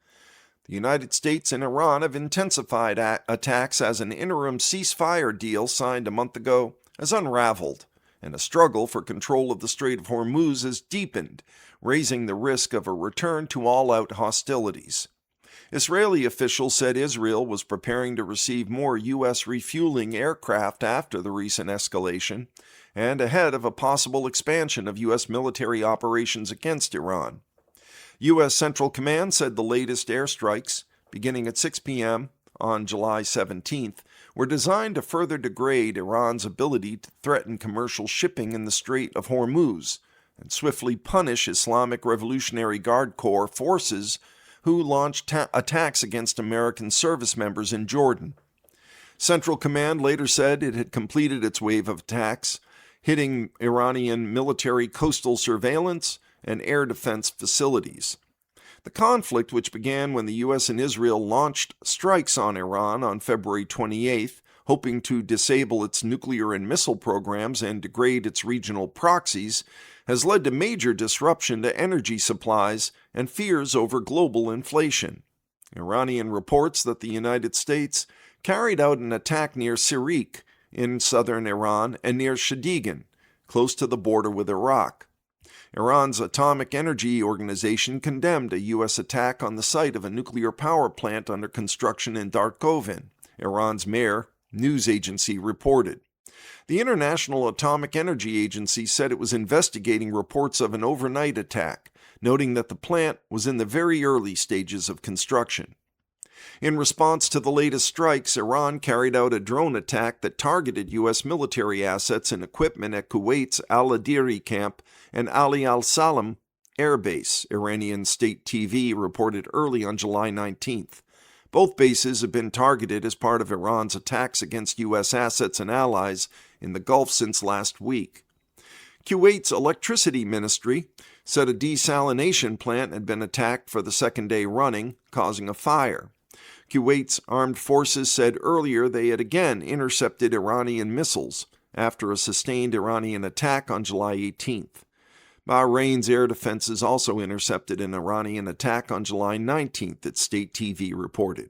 The United States and Iran have intensified attacks as an interim ceasefire deal signed a month ago has unraveled, and a struggle for control of the Strait of Hormuz has deepened, raising the risk of a return to all-out hostilities. Israeli officials said Israel was preparing to receive more U.S. refueling aircraft after the recent escalation, and ahead of a possible expansion of U.S. military operations against Iran. U.S. Central Command said the latest airstrikes, beginning at 6 p.m. on July 17th, were designed to further degrade Iran's ability to threaten commercial shipping in the Strait of Hormuz and swiftly punish Islamic Revolutionary Guard Corps forces who launched attacks against American service members in Jordan. Central Command later said it had completed its wave of attacks, hitting Iranian military coastal surveillance and air defense facilities. The conflict, which began when the U.S. and Israel launched strikes on Iran on February 28th, hoping to disable its nuclear and missile programs and degrade its regional proxies, has led to major disruption to energy supplies and fears over global inflation. Iranian reports that the United States carried out an attack near Sirik in southern Iran and near Shadigan, close to the border with Iraq. Iran's Atomic Energy Organization condemned a U.S. attack on the site of a nuclear power plant under construction in Darkovin, Iran's Mehr news agency reported. The International Atomic Energy Agency said it was investigating reports of an overnight attack, noting that the plant was in the very early stages of construction. In response to the latest strikes, Iran carried out a drone attack that targeted U.S. military assets and equipment at Kuwait's Al-Adiri camp and Ali al-Salam air base, Iranian state TV reported early on July 19th. Both bases have been targeted as part of Iran's attacks against U.S. assets and allies in the Gulf since last week. Kuwait's electricity ministry said a desalination plant had been attacked for the second day running, causing a fire. Kuwait's armed forces said earlier they had again intercepted Iranian missiles after a sustained Iranian attack on July 18th. Bahrain's air defenses also intercepted an Iranian attack on July 19th, its state TV reported.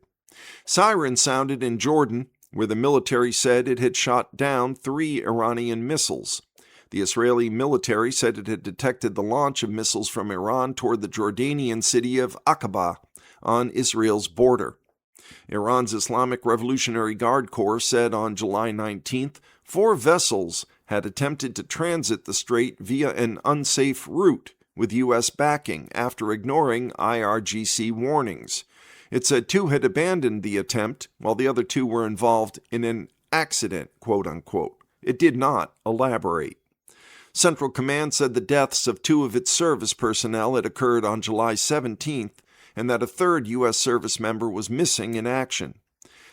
Sirens sounded in Jordan, where the military said it had shot down 3 Iranian missiles. The Israeli military said it had detected the launch of missiles from Iran toward the Jordanian city of Aqaba on Israel's border. Iran's Islamic Revolutionary Guard Corps said on July 19th 4 vessels had attempted to transit the strait via an unsafe route with U.S. backing after ignoring IRGC warnings. It said 2 had abandoned the attempt, while the other 2 were involved in an accident, quote-unquote. It did not elaborate. Central Command said the deaths of 2 of its service personnel had occurred on July 17th, and that a 3rd U.S. service member was missing in action.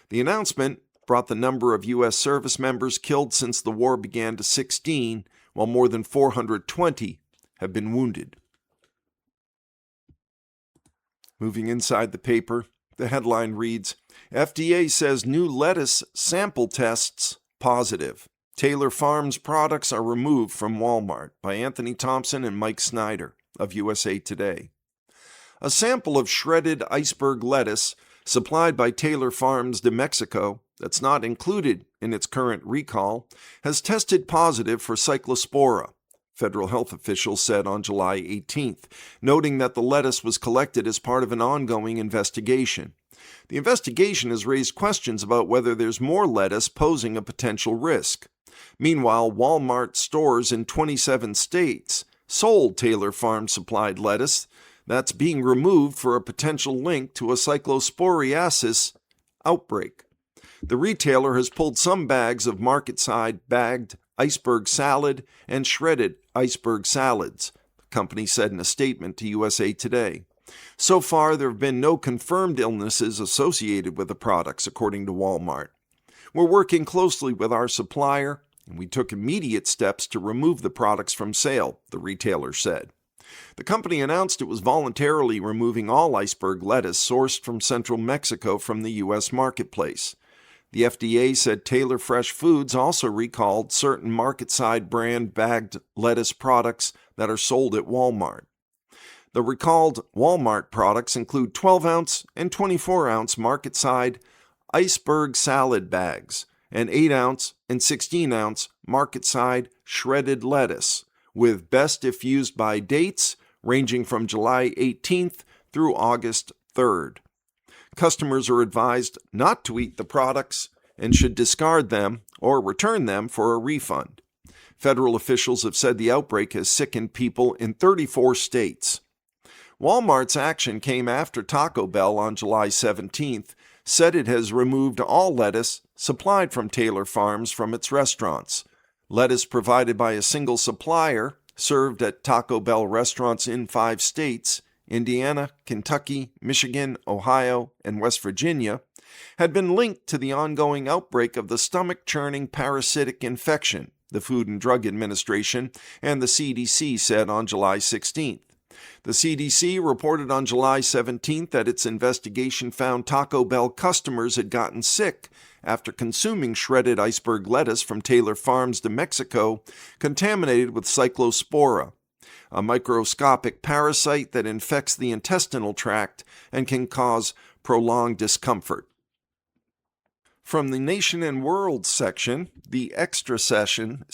The announcement brought the number of U.S. service members killed since the war began to 16, while more than 420 have been wounded. Moving inside the paper, the headline reads, FDA says new lettuce sample tests positive. Taylor Farms products are removed from Walmart by Anthony Thompson and Mike Snyder of USA Today. A sample of shredded iceberg lettuce supplied by Taylor Farms de Mexico that's not included in its current recall has tested positive for Cyclospora, federal health officials said on July 18th, noting that the lettuce was collected as part of an ongoing investigation. The investigation has raised questions about whether there's more lettuce posing a potential risk. Meanwhile, Walmart stores in 27 states sold Taylor Farms supplied lettuce that's being removed for a potential link to a cyclosporiasis outbreak. The retailer has pulled some bags of market-side bagged iceberg salad and shredded iceberg salads, the company said in a statement to USA Today. So far, there have been no confirmed illnesses associated with the products, according to Walmart. We're working closely with our supplier, and we took immediate steps to remove the products from sale, the retailer said. The company announced it was voluntarily removing all iceberg lettuce sourced from central Mexico from the U.S. marketplace. The FDA said Taylor Fresh Foods also recalled certain market-side brand bagged lettuce products that are sold at Walmart. The recalled Walmart products include 12-ounce and 24-ounce market-side iceberg salad bags and 8-ounce and 16-ounce market-side shredded lettuce, with best if used by dates ranging from July 18th through August 3rd. Customers are advised not to eat the products and should discard them or return them for a refund. Federal officials have said the outbreak has sickened people in 34 states. Walmart's action came after Taco Bell on July 17th said it has removed all lettuce supplied from Taylor Farms from its restaurants. Lettuce provided by a single supplier, served at Taco Bell restaurants in 5 states, Indiana, Kentucky, Michigan, Ohio, and West Virginia, had been linked to the ongoing outbreak of the stomach-churning parasitic infection, the Food and Drug Administration and the CDC said on July 16th. The CDC reported on July 17th that its investigation found Taco Bell customers had gotten sick after consuming shredded iceberg lettuce from Taylor Farms de Mexico contaminated with Cyclospora, a microscopic parasite that infects the intestinal tract and can cause prolonged discomfort. From the Nation and World section, the extra section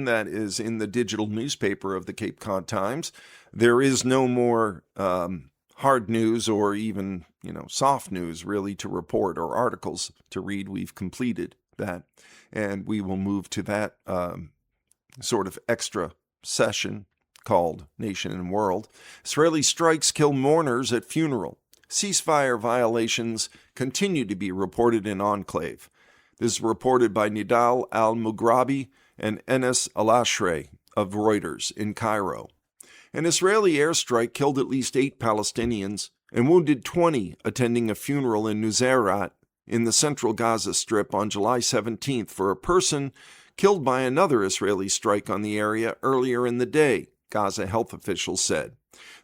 that is in the digital newspaper of the Cape Cod Times, there is no more hard news or even, soft news really to report or articles to read. We've completed that, and we will move to that sort of extra session called Nation and World. Israeli strikes kill mourners at funeral. Ceasefire violations continue to be reported in Enclave. This is reported by Nidal al-Mughrabi and Enes al-Ashray of Reuters in Cairo. An Israeli airstrike killed at least 8 Palestinians and wounded 20 attending a funeral in Nuseirat in the central Gaza Strip on July 17th for a person killed by another Israeli strike on the area earlier in the day, Gaza health officials said.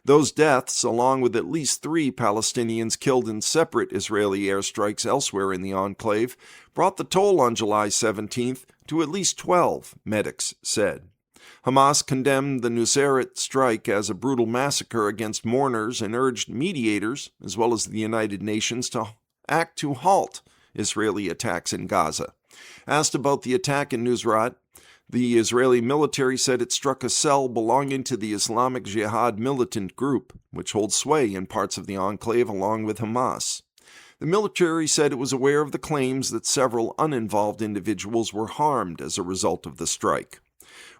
Those deaths, along with at least 3 Palestinians killed in separate Israeli airstrikes elsewhere in the enclave, brought the toll on July 17th to at least 12, medics said. Hamas condemned the Nuseirat strike as a brutal massacre against mourners and urged mediators, as well as the United Nations, to act to halt Israeli attacks in Gaza. Asked about the attack in Nuseirat, the Israeli military said it struck a cell belonging to the Islamic Jihad militant group, which holds sway in parts of the enclave along with Hamas. The military said it was aware of the claims that several uninvolved individuals were harmed as a result of the strike.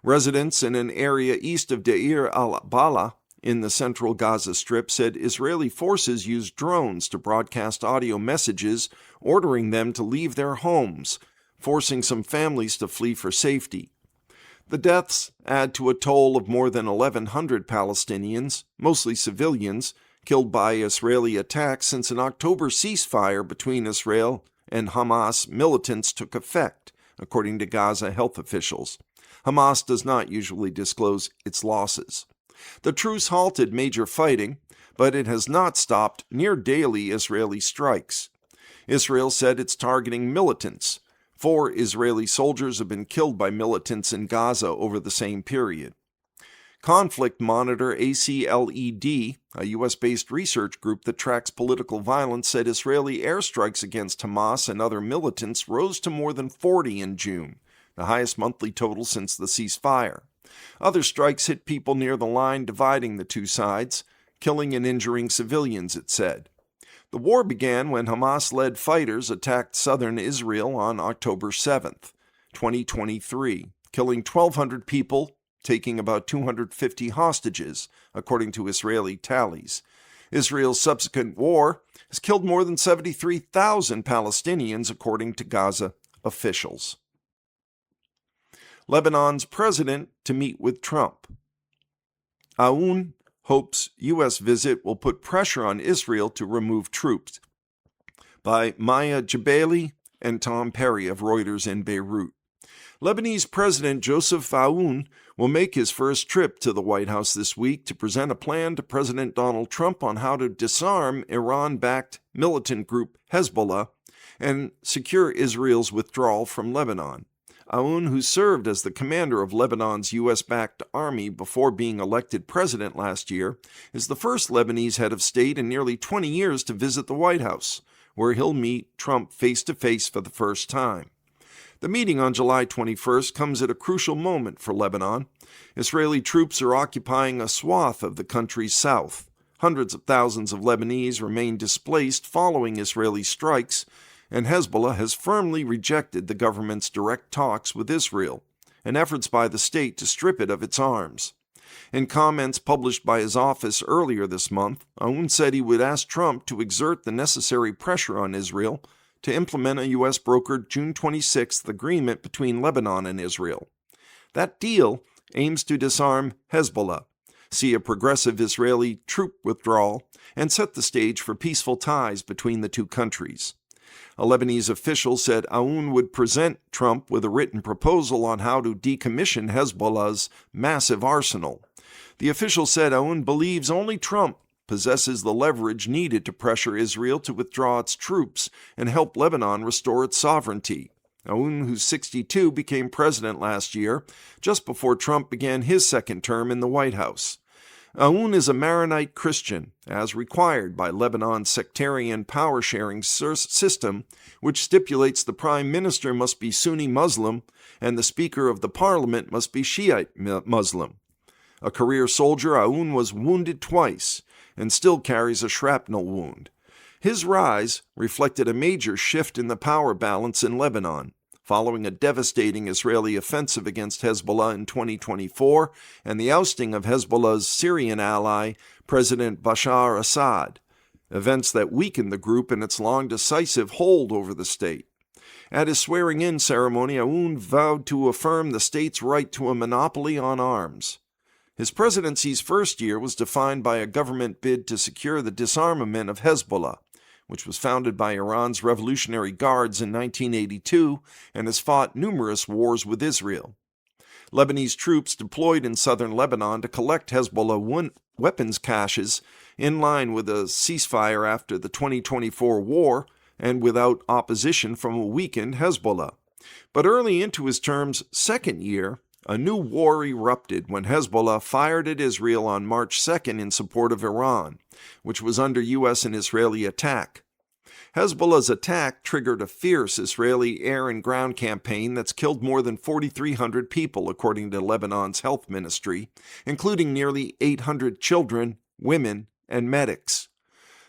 Residents in an area east of Deir al-Balah in the central Gaza Strip said Israeli forces used drones to broadcast audio messages ordering them to leave their homes, forcing some families to flee for safety. The deaths add to a toll of more than 1,100 Palestinians, mostly civilians, killed by Israeli attacks since an October ceasefire between Israel and Hamas militants took effect, according to Gaza health officials. Hamas does not usually disclose its losses. The truce halted major fighting, but it has not stopped near-daily Israeli strikes. Israel said it's targeting militants 4 Israeli soldiers have been killed by militants in Gaza over the same period. Conflict Monitor ACLED, a U.S.-based research group that tracks political violence, said Israeli airstrikes against Hamas and other militants rose to more than 40 in June, the highest monthly total since the ceasefire. Other strikes hit people near the line dividing the two sides, killing and injuring civilians, it said. The war began when Hamas-led fighters attacked southern Israel on October 7th, 2023, killing 1,200 people, taking about 250 hostages, according to Israeli tallies. Israel's subsequent war has killed more than 73,000 Palestinians, according to Gaza officials. Lebanon's president to meet with Trump. Aoun hopes U.S. visit will put pressure on Israel to remove troops. By Maya Jebeli and Tom Perry of Reuters in Beirut. Lebanese President Joseph Aoun will make his first trip to the White House this week to present a plan to President Donald Trump on how to disarm Iran-backed militant group Hezbollah and secure Israel's withdrawal from Lebanon. Aoun, who served as the commander of Lebanon's U.S.-backed army before being elected president last year, is the first Lebanese head of state in nearly 20 years to visit the White House, where he'll meet Trump face-to-face for the first time. The meeting on July 21st comes at a crucial moment for Lebanon. Israeli troops are occupying a swath of the country's south. Hundreds of thousands of Lebanese remain displaced following Israeli strikes, and Hezbollah has firmly rejected the government's direct talks with Israel and efforts by the state to strip it of its arms. In comments published by his office earlier this month, Aoun said he would ask Trump to exert the necessary pressure on Israel to implement a U.S.-brokered June 26th agreement between Lebanon and Israel. That deal aims to disarm Hezbollah, see a progressive Israeli troop withdrawal, and set the stage for peaceful ties between the two countries. A Lebanese official said Aoun would present Trump with a written proposal on how to decommission Hezbollah's massive arsenal. The official said Aoun believes only Trump possesses the leverage needed to pressure Israel to withdraw its troops and help Lebanon restore its sovereignty. Aoun, who's 62, became president last year, just before Trump began his second term in the White House. Aoun is a Maronite Christian, as required by Lebanon's sectarian power-sharing system, which stipulates the prime minister must be Sunni Muslim and the speaker of the parliament must be Shiite Muslim. A career soldier, Aoun was wounded twice and still carries a shrapnel wound. His rise reflected a major shift in the power balance in Lebanon, following a devastating Israeli offensive against Hezbollah in 2024 and the ousting of Hezbollah's Syrian ally, President Bashar Assad, events that weakened the group in its long decisive hold over the state. At his swearing-in ceremony, Aoun vowed to affirm the state's right to a monopoly on arms. His presidency's first year was defined by a government bid to secure the disarmament of Hezbollah, which was founded by Iran's Revolutionary Guards in 1982 and has fought numerous wars with Israel. Lebanese troops deployed in southern Lebanon to collect Hezbollah weapons caches in line with a ceasefire after the 2024 war and without opposition from a weakened Hezbollah. But early into his term's second year, a new war erupted when Hezbollah fired at Israel on March 2nd in support of Iran, which was under U.S. and Israeli attack. Hezbollah's attack triggered a fierce Israeli air and ground campaign that's killed more than 4,300 people, according to Lebanon's health ministry, including nearly 800 children, women, and medics.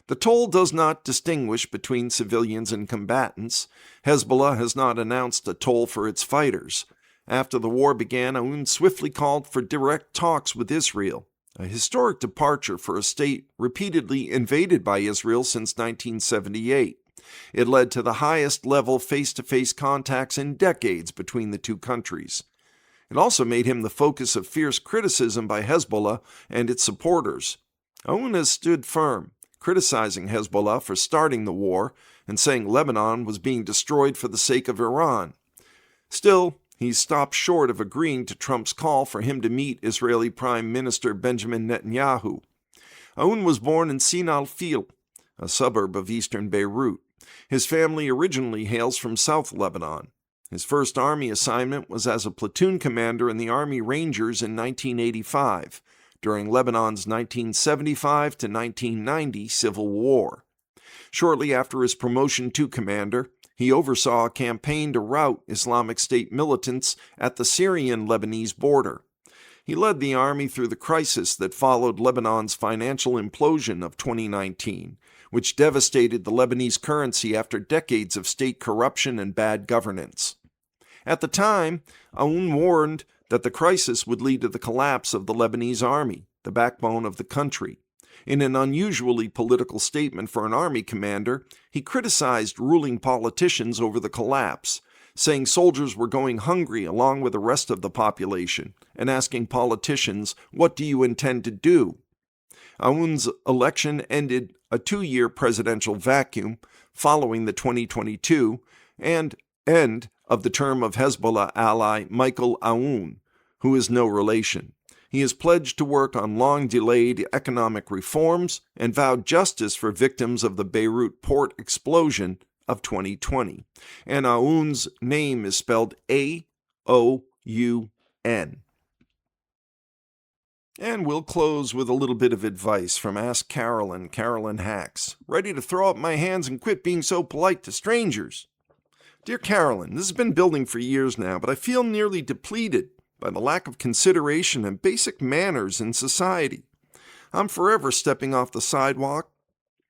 The toll does not distinguish between civilians and combatants. Hezbollah has not announced a toll for its fighters. After the war began, Aoun swiftly called for direct talks with Israel, a historic departure for a state repeatedly invaded by Israel since 1978. It led to the highest-level face-to-face contacts in decades between the two countries. It also made him the focus of fierce criticism by Hezbollah and its supporters. Aoun has stood firm, criticizing Hezbollah for starting the war and saying Lebanon was being destroyed for the sake of Iran. Still, he stopped short of agreeing to Trump's call for him to meet Israeli Prime Minister Benjamin Netanyahu. Aoun was born in Sin al-Fil, a suburb of eastern Beirut. His family originally hails from South Lebanon. His first Army assignment was as a platoon commander in the Army Rangers in 1985, during Lebanon's 1975 to 1990 civil war. Shortly after his promotion to commander, he oversaw a campaign to rout Islamic State militants at the Syrian-Lebanese border. He led the army through the crisis that followed Lebanon's financial implosion of 2019, which devastated the Lebanese currency after decades of state corruption and bad governance. At the time, Aoun warned that the crisis would lead to the collapse of the Lebanese army, the backbone of the country. In an unusually political statement for an army commander, he criticized ruling politicians over the collapse, saying soldiers were going hungry along with the rest of the population, and asking politicians, "What do you intend to do?" Aoun's election ended a 2-year presidential vacuum following the 2022 and end of the term of Hezbollah ally Michael Aoun, who is no relation. He has pledged to work on long-delayed economic reforms and vowed justice for victims of the Beirut port explosion of 2020. And Aoun's name is spelled Aoun. And we'll close with a little bit of advice from Ask Carolyn, Carolyn Hacks. Ready to throw up my hands and quit being so polite to strangers? Dear Carolyn, this has been building for years now, but I feel nearly depleted by the lack of consideration and basic manners in society. I'm forever stepping off the sidewalk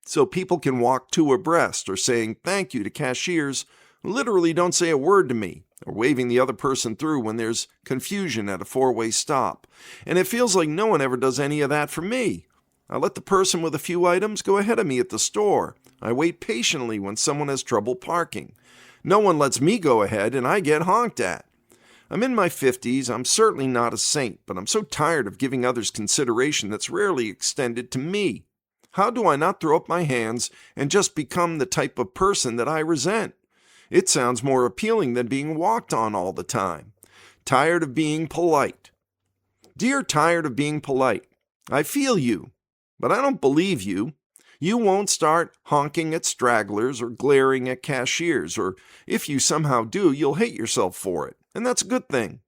so people can walk two abreast, or saying thank you to cashiers who literally don't say a word to me, or waving the other person through when there's confusion at a 4-way stop. And it feels like no one ever does any of that for me. I let the person with a few items go ahead of me at the store. I wait patiently when someone has trouble parking. No one lets me go ahead, and I get honked at. I'm in my 50s, I'm certainly not a saint, but I'm so tired of giving others consideration that's rarely extended to me. How do I not throw up my hands and just become the type of person that I resent? It sounds more appealing than being walked on all the time. Tired of being polite. Dear tired of being polite, I feel you, but I don't believe you. You won't start honking at stragglers or glaring at cashiers, or if you somehow do, you'll hate yourself for it. And that's a good thing.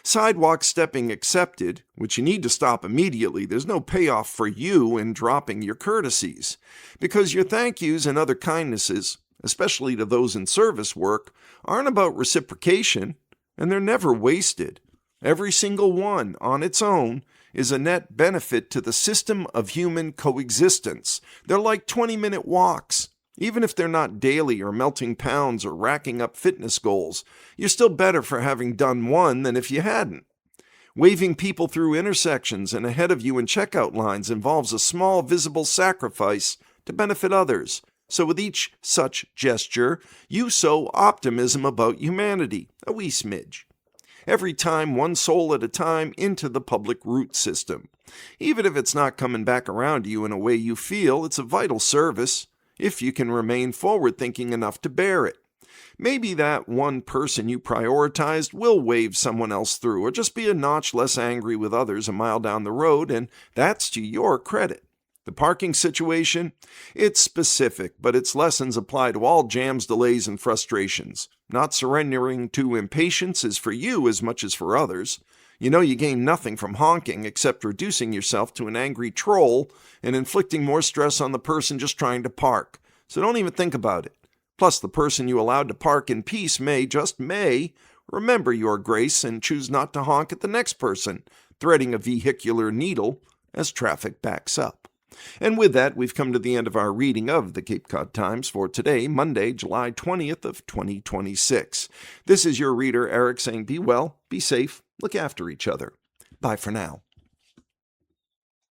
Sidewalk stepping accepted, which you need to stop immediately. There's no payoff for you in dropping your courtesies, because your thank yous and other kindnesses, especially to those in service work, aren't about reciprocation, and they're never wasted. Every single one, on its own, is a net benefit to the system of human coexistence. They're like 20-minute walks. Even if they're not daily or melting pounds or racking up fitness goals, you're still better for having done one than if you hadn't. Waving people through intersections and ahead of you in checkout lines involves a small visible sacrifice to benefit others. So with each such gesture, you sow optimism about humanity, a wee smidge. Every time, one soul at a time, into the public root system. Even if it's not coming back around to you in a way you feel, it's a vital service, if you can remain forward-thinking enough to bear it. Maybe that one person you prioritized will wave someone else through, or just be a notch less angry with others a mile down the road, and that's to your credit. The parking situation? It's specific, but its lessons apply to all jams, delays, and frustrations. Not surrendering to impatience is for you as much as for others. You know you gain nothing from honking except reducing yourself to an angry troll and inflicting more stress on the person just trying to park. So don't even think about it. Plus, the person you allowed to park in peace may, just may, remember your grace and choose not to honk at the next person, threading a vehicular needle as traffic backs up. And with that, we've come to the end of our reading of the Cape Cod Times for today, Monday, July 20th of 2026. This is your reader, Eric, saying be well, be safe, look after each other. Bye for now.